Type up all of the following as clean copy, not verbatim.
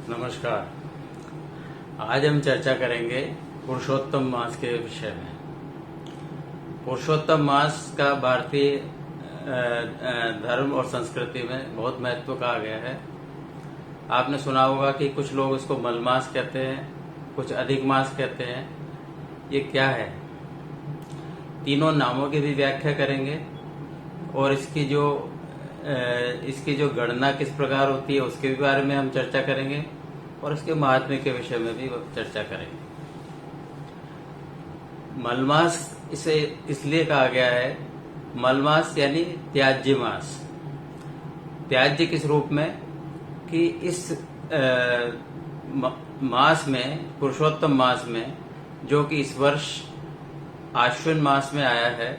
नमस्कार। आज हम चर्चा करेंगे पुरुषोत्तम मास के विषय में। पुरुषोत्तम मास का भारतीय धर्म और संस्कृति में बहुत महत्व कहा गया है। आपने सुना होगा कि कुछ लोग इसको मलमास कहते हैं, कुछ अधिक मास कहते हैं। ये क्या है? तीनों नामों की भी व्याख्या करेंगे और इसकी जो गणना किस प्रकार होती है उसके भी बारे में हम चर्चा करेंगे और इसके महात्म्य के विषय में भी चर्चा करेंगे। मलमास इसे इसलिए कहा गया है, मलमास यानी त्याज्य मास। त्याज्य किस रूप में कि इस मास में, पुरुषोत्तम मास में, जो कि इस वर्ष आश्विन मास में आया है,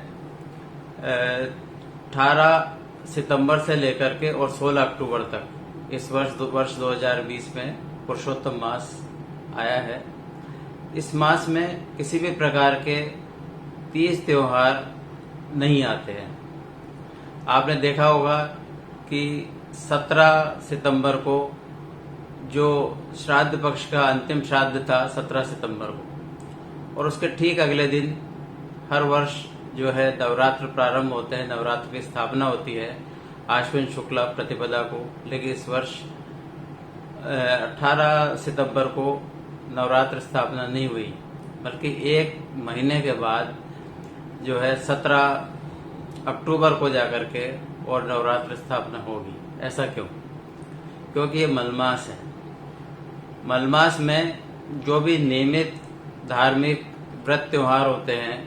18 सितंबर से लेकर के और 16 अक्टूबर तक इस वर्ष 2020 में पुरुषोत्तम मास आया है। इस मास में किसी भी प्रकार के तीज त्योहार नहीं आते हैं। आपने देखा होगा कि 17 सितंबर को जो श्राद्ध पक्ष का अंतिम श्राद्ध था 17 सितंबर को, और उसके ठीक अगले दिन हर वर्ष जो है नवरात्र प्रारंभ होते हैं, नवरात्र की स्थापना होती है आश्विन शुक्ला प्रतिपदा को। लेकिन इस वर्ष 18 सितंबर को नवरात्र स्थापना नहीं हुई, बल्कि एक महीने के बाद जो है 17 अक्टूबर को जाकर के और नवरात्र स्थापना होगी। ऐसा क्यों? क्योंकि ये मलमास है। मलमास में जो भी नियमित धार्मिक व्रत त्योहार होते हैं,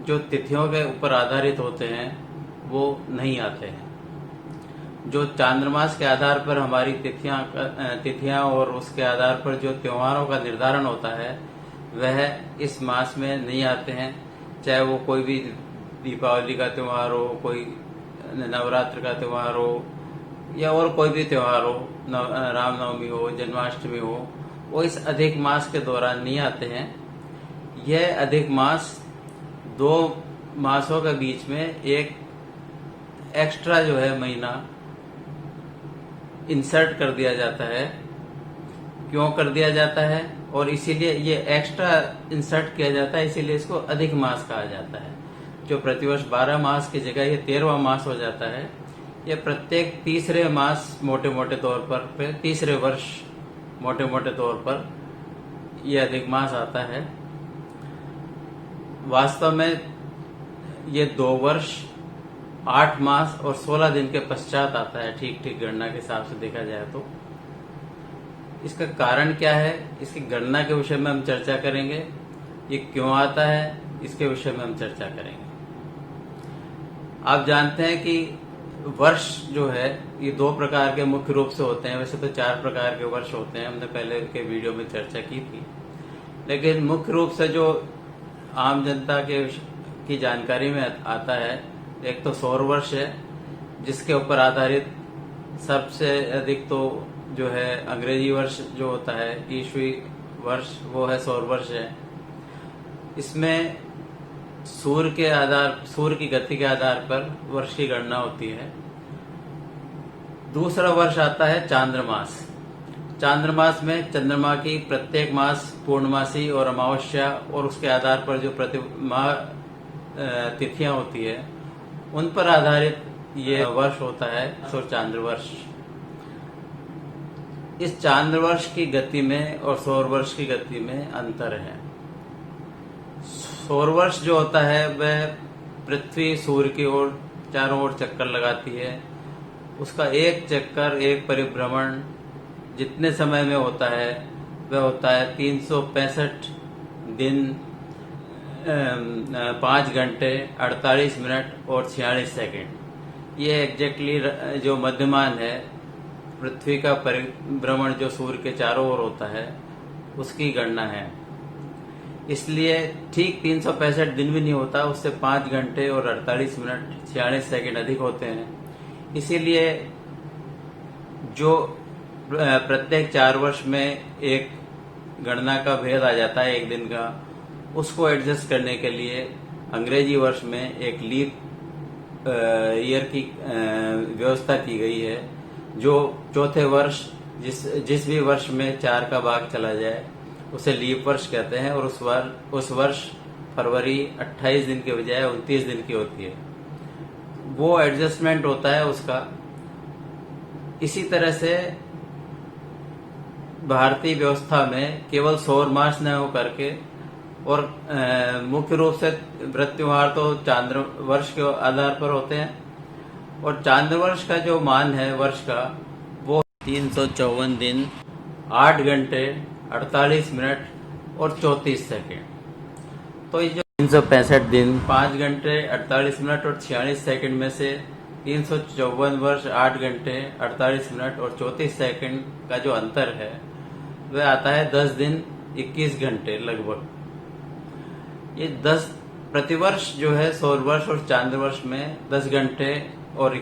जो तिथियों के ऊपर आधारित होते हैं, वो नहीं आते हैं। जो चांद्रमास के आधार पर हमारी तिथियां और उसके आधार पर जो त्योहारों का निर्धारण होता है, वह इस मास में नहीं आते हैं। चाहे वो कोई भी दीपावली का त्योहार हो, कोई नवरात्र का त्योहार हो, या और कोई भी त्योहार हो, रामनवमी हो, जन्माष्टमी हो, वो इस अधिक मास के दौरान नहीं आते हैं। यह अधिक मास 2 मासों के बीच में एक एक्स्ट्रा जो है महीना इंसर्ट कर दिया जाता है। क्यों कर दिया जाता है? और इसीलिए ये एक्स्ट्रा इंसर्ट किया जाता है, इसीलिए इसको अधिक मास कहा जाता है। जो प्रतिवर्ष 12 मास की जगह ये 13वां मास हो जाता है। ये प्रत्येक तीसरे मास मोटे मोटे तौर पर, तीसरे वर्ष मोटे मोटे तौर पर ये अधिक मास आता है। वास्तव में ये 2 वर्ष 8 मास और 16 दिन के पश्चात आता है, ठीक गणना के हिसाब से देखा जाए तो। इसका कारण क्या है, इसकी गणना के विषय में हम चर्चा करेंगे। ये क्यों आता है, इसके विषय में हम चर्चा करेंगे। आप जानते हैं कि वर्ष जो है ये 2 प्रकार के मुख्य रूप से होते हैं। वैसे तो 4 प्रकार के वर्ष होते हैं, हमने पहले के वीडियो में चर्चा की थी। लेकिन मुख्य रूप से जो आम जनता की जानकारी में आता है, एक तो सौर वर्ष है, जिसके ऊपर आधारित सबसे अधिक तो जो है अंग्रेजी वर्ष जो होता है, ईस्वी वर्ष, वो है सौर वर्ष है। इसमें सूर्य की गति के आधार पर वर्ष की गणना होती है। दूसरा वर्ष आता है चांद्रमास। चांद्रमास में चंद्रमा की प्रत्येक मास पूर्णमासी और अमावस्या और उसके आधार पर जो प्रति माह तिथियां होती है, उन पर आधारित ये वर्ष होता है, सो चांद्रवर्ष। इस चांद्रवर्ष की गति में और सौर वर्ष की गति में अंतर है। सौर वर्ष जो होता है वह पृथ्वी सूर्य की ओर चारों ओर चक्कर लगाती है। उसका एक चक्कर, एक परिभ्रमण जितने समय में होता है वह होता है 365 दिन, 5 घंटे 48 मिनट और 46 सेकेंड। ये एग्जैक्टली जो मध्यमान है पृथ्वी का परिभ्रमण जो सूर्य के चारों ओर होता है, उसकी गणना है। इसलिए ठीक 365 दिन भी नहीं होता, उससे 5 घंटे और 48 मिनट 46 सेकेंड अधिक होते हैं। इसीलिए जो प्रत्येक 4 वर्ष में एक गणना का भेद आ जाता है एक दिन का, उसको एडजस्ट करने के लिए अंग्रेजी वर्ष में एक लीप ईयर की व्यवस्था की गई है, जो चौथे वर्ष जिस भी वर्ष में 4 का भाग चला जाए उसे लीप वर्ष कहते हैं, और उस वर्ष फरवरी 28 दिन के बजाय 29 दिन की होती है। वो एडजस्टमेंट होता है उसका। इसी तरह से भारतीय व्यवस्था में केवल सौर मास न हो करके, और मुख्य रूप से व्रत त्योहार तो चांद्र वर्ष के आधार पर होते हैं, और चांद्र वर्ष का जो मान है वर्ष का वो 354 दिन 8 घंटे 48 मिनट और 34 सेकेंड। तो ये जो 365 दिन 5 घंटे 48 मिनट और 46 सेकेंड में से 354 वर्ष 8 घंटे 48 मिनट और 34 सेकेंड का जो अंतर है वह आता है 10 दिन 21 घंटे लगभग। ये 10 प्रतिवर्ष जो है सौर वर्ष और चांद्र वर्ष में 10 घंटे और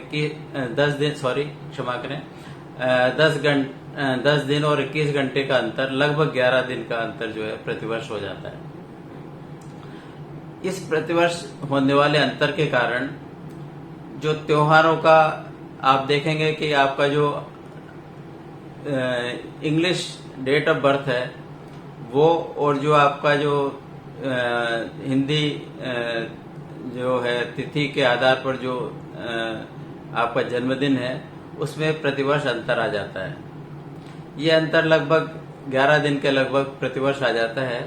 10 दिन और 21 घंटे का अंतर, लगभग 11 दिन का अंतर जो है प्रतिवर्ष हो जाता है। इस प्रतिवर्ष होने वाले अंतर के कारण जो त्योहारों का आप देखेंगे कि आपका जो इंग्लिश डेट ऑफ बर्थ है वो, और जो आपका जो हिंदी जो है तिथि के आधार पर जो आपका जन्मदिन है उसमें प्रतिवर्ष अंतर आ जाता है। ये अंतर लगभग 11 दिन के लगभग प्रतिवर्ष आ जाता है।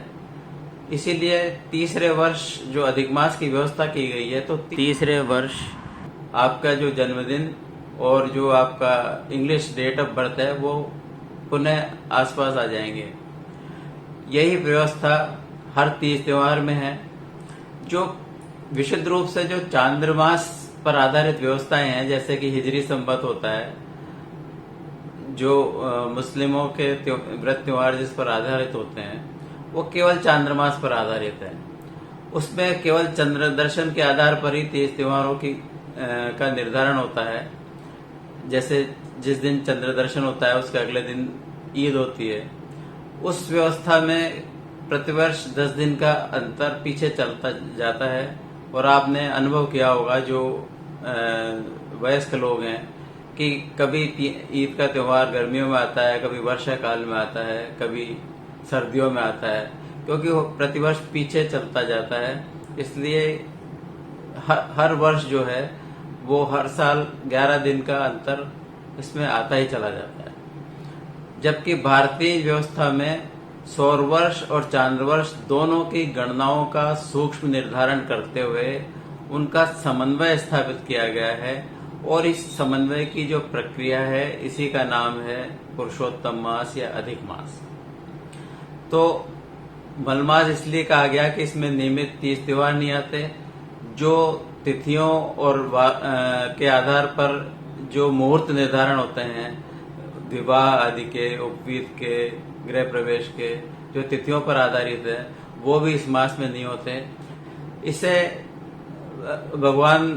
इसीलिए तीसरे वर्ष जो अधिक मास की व्यवस्था की गई है, तो तीसरे वर्ष आपका जो जन्मदिन और जो आपका इंग्लिश डेट ऑफ बर्थ है वो पुनः आसपास आ जाएंगे। यही व्यवस्था हर तीज त्योहार में है। जो विशुद्ध रूप से जो चांद्रमास पर आधारित व्यवस्थाएं हैं, जैसे कि हिजरी संवत होता है, जो मुस्लिमों के व्रत त्योहार जिस पर आधारित होते हैं वो केवल चांद्रमास पर आधारित है। उसमें केवल चंद्र दर्शन के आधार पर ही तीज त्योहारों की का निर्धारण होता है। जैसे जिस दिन चंद्र दर्शन होता है उसके अगले दिन ईद होती है। उस व्यवस्था में प्रतिवर्ष 10 दिन का अंतर पीछे चलता जाता है। और आपने अनुभव किया होगा जो वयस्क लोग हैं कि कभी ईद का त्योहार गर्मियों में आता है, कभी वर्षा काल में आता है, कभी सर्दियों में आता है, क्योंकि वो प्रतिवर्ष पीछे चलता जाता है। इसलिए हर वर्ष जो है वो हर साल 11 दिन का अंतर इसमें आता ही चला जाता है। जबकि भारतीय व्यवस्था में सौर वर्ष और चांद्र वर्ष दोनों की गणनाओं का सूक्ष्म निर्धारण करते हुए उनका समन्वय स्थापित किया गया है, और इस समन्वय की जो प्रक्रिया है इसी का नाम है पुरुषोत्तम मास या अधिक मास। तो मलमास इसलिए कहा गया कि इसमें नियमित तीज त्योहार नहीं आते। जो तिथियों और के आधार पर जो मुहूर्त निर्धारण होते हैं, विवाह आदि के, उपवीत के, गृह प्रवेश के, जो तिथियों पर आधारित है, वो भी इस मास में नहीं होते। इसे भगवान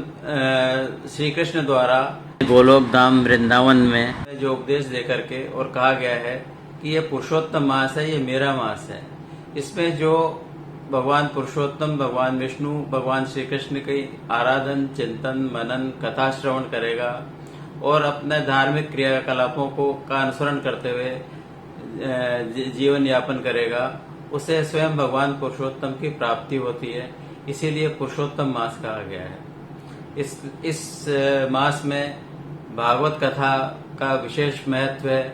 श्री कृष्ण द्वारा गोलोक धाम वृंदावन में जो उपदेश देकर के और कहा गया है कि ये पुरुषोत्तम मास है, ये मेरा मास है। इसमें जो भगवान पुरुषोत्तम, भगवान विष्णु, भगवान श्री कृष्ण की आराधन, चिंतन, मनन, कथा श्रवण करेगा और अपने धार्मिक क्रियाकलापों का अनुसरण करते हुए जीवन यापन करेगा, उसे स्वयं भगवान पुरुषोत्तम की प्राप्ति होती है। इसीलिए पुरुषोत्तम मास कहा गया है। इस मास में भागवत कथा का विशेष महत्व है।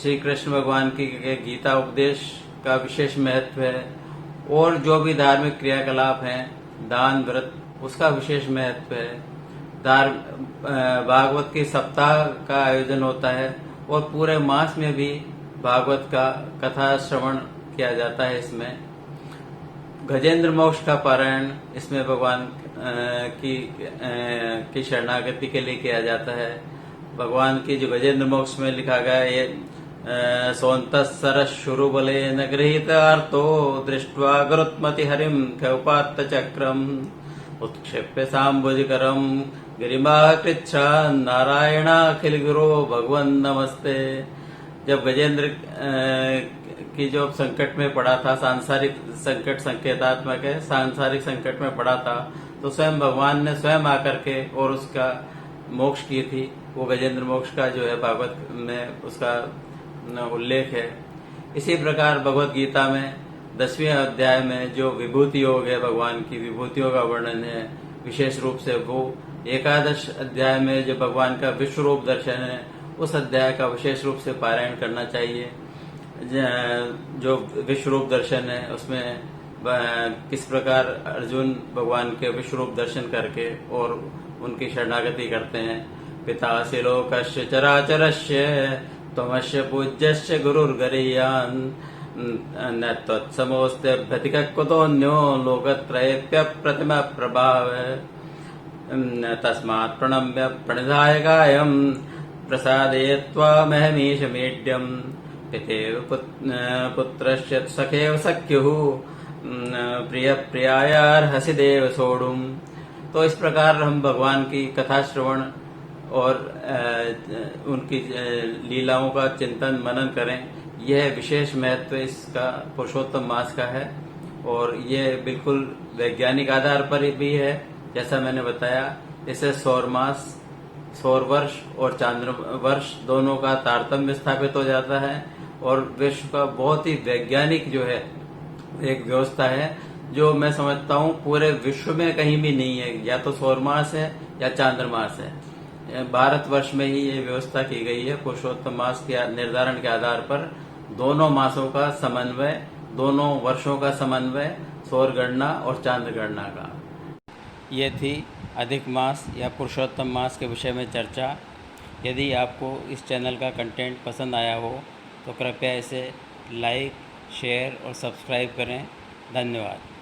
श्री कृष्ण भगवान की गीता उपदेश का विशेष महत्व है, और जो भी धार्मिक क्रियाकलाप हैं, दान, व्रत, उसका विशेष महत्व है। भागवत के सप्ताह का आयोजन होता है, और पूरे मास में भी भागवत का कथा श्रवण किया जाता है। इसमें गजेंद्र मोक्ष का पारायण इसमें भगवान की शरणागति के लिए किया जाता है। भगवान की जो गजेंद्र मोक्ष में लिखा गया है, ये सोन्तः सरस शुरु बले न गृहीत अर्थो दृष्ट्वा गरुत्मति हरिम खौपात्त चक्रम उत्क्षेप्य सांबुजकरम गिरिमा कृच्छा नारायणाखिल गुरो भगवन नमस्ते। जब गजेंद्र की जो संकट में पड़ा था, सांसारिक संकट संकेतात्मक है, सांसारिक संकट में पड़ा था, तो स्वयं भगवान ने स्वयं आकर के और उसका मोक्ष की थी। वो गजेंद्र मोक्ष का जो है भागवत में उसका उल्लेख है। इसी प्रकार भगवत गीता में 10वें अध्याय में जो विभूति योग है, भगवान की विभूतियों का वर्णन है विशेष रूप से, वो 11 अध्याय में जो भगवान का विश्व रूप दर्शन है उस अध्याय का विशेष रूप से पारायण करना चाहिए। जो विश्व रूप दर्शन है उसमें किस प्रकार अर्जुन भगवान के विश्व रूप दर्शन करके और उनकी शरणागति करते हैं। पितासि लोकस्य चराचरस्य त्वमस्य पूज्यस्य गुरुर्गरीयान् न त्वत्समोऽस्त्यभ्यतिकः कुतोऽन्यो लोकत्रयेऽप्यप्रतिम प्रभाव तस्मात् प्रणम्य प्रणिधाय कायं प्रसादयत्वामहमीशमीड्यम् पितेव पुत्रस्य सखेव सख्युः प्रिय प्रियायार्हसि देव सोढुम्। तो इस प्रकार हम भगवान की कथा श्रवण और उनकी लीलाओं का चिंतन मनन करें। यह विशेष महत्व इसका पुरुषोत्तम मास का है और ये बिल्कुल वैज्ञानिक आधार पर भी है। जैसा मैंने बताया, इसे सौर मास, सौर वर्ष और चांद्र वर्ष दोनों का तारतम्य स्थापित हो जाता है और विश्व का बहुत ही वैज्ञानिक जो है एक व्यवस्था है जो मैं समझता हूँ पूरे विश्व में कहीं भी नहीं है। या तो सौर मास है या चांद्रमास है। भारतवर्ष में ही ये व्यवस्था की गई है पुरुषोत्तम मास के निर्धारण के आधार पर। दोनों मासों का समन्वय, दोनों वर्षों का समन्वय, सौर गणना और चांद्र गणना का। ये थी अधिक मास या पुरुषोत्तम मास के विषय में चर्चा। यदि आपको इस चैनल का कंटेंट पसंद आया हो तो कृपया इसे लाइक, शेयर और सब्सक्राइब करें। धन्यवाद।